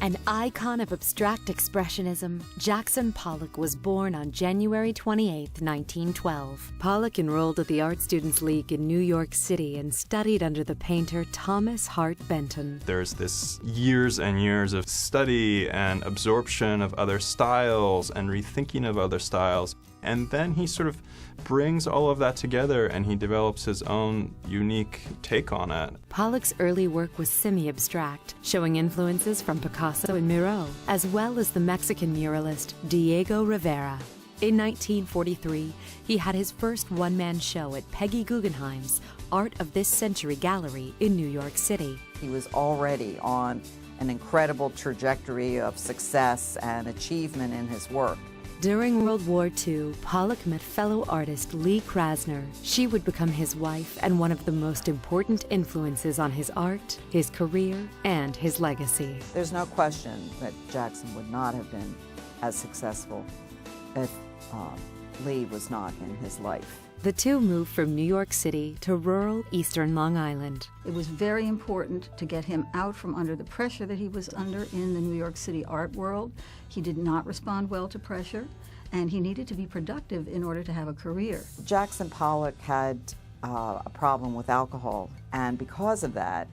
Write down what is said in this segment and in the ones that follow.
An icon of abstract expressionism, Jackson Pollock was born on January 28, 1912. Pollock enrolled at the Art Students League in New York City and studied under the painter Thomas Hart Benton. There's this years and years of study and absorption of other styles and rethinking of other styles. And then he sort of brings all of that together and he develops his own unique take on it. Pollock's early work was semi-abstract, showing influences from Picasso and Miro, as well as the Mexican muralist Diego Rivera. In 1943, he had his first one-man show at Peggy Guggenheim's Art of This Century Gallery in New York City. He was already on an incredible trajectory of success and achievement in his work. During World War II, Pollock met fellow artist Lee Krasner. She would become his wife and one of the most important influences on his art, his career, and his legacy. There's no question that Jackson would not have been as successful if Lee was not in his life. The two moved from New York City to rural eastern Long Island. It was very important to get him out from under the pressure that he was under in the New York City art world. He did not respond well to pressure, and he needed to be productive in order to have a career. Jackson Pollock had a problem with alcohol, and because of that,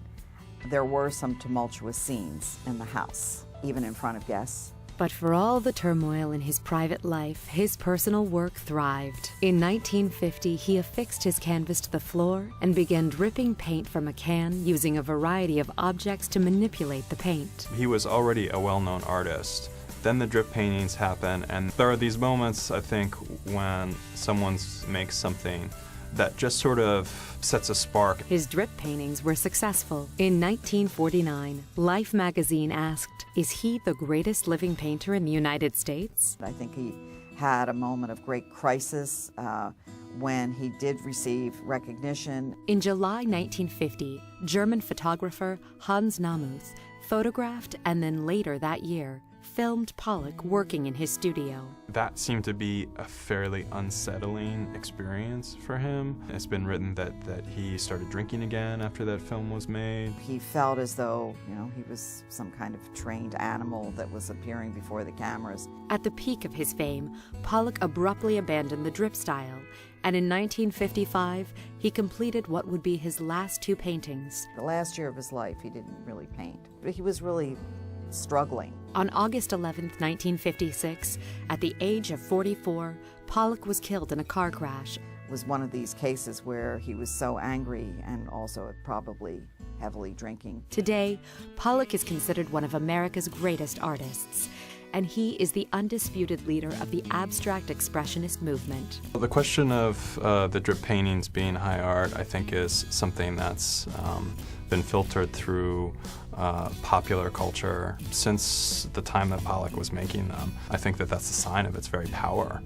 there were some tumultuous scenes in the house, even in front of guests. But for all the turmoil in his private life, his personal work thrived. In 1950, he affixed his canvas to the floor and began dripping paint from a can using a variety of objects to manipulate the paint. He was already a well-known artist. Then the drip paintings happen, and there are these moments, I think, when someone makes something that just sort of sets a spark. His drip paintings were successful. In 1949, Life magazine asked, "Is he the greatest living painter in the United States?" I think he had a moment of great crisis when he did receive recognition. In July 1950, German photographer Hans Namuth photographed and then later that year filmed Pollock working in his studio. That seemed to be a fairly unsettling experience for him. It's been written that he started drinking again after that film was made. He felt as though, he was some kind of trained animal that was appearing before the cameras. At the peak of his fame, Pollock abruptly abandoned the drip style, and in 1955, he completed what would be his last two paintings. The last year of his life, he didn't really paint, but he was really struggling. On August 11, 1956, at the age of 44, Pollock was killed in a car crash. It was one of these cases where he was so angry and also probably heavily drinking. Today, Pollock is considered one of America's greatest artists, and he is the undisputed leader of the abstract expressionist movement. The question of the drip paintings being high art, I think, is something that's been filtered through popular culture since the time that Pollock was making them. I think that that's a sign of its very power.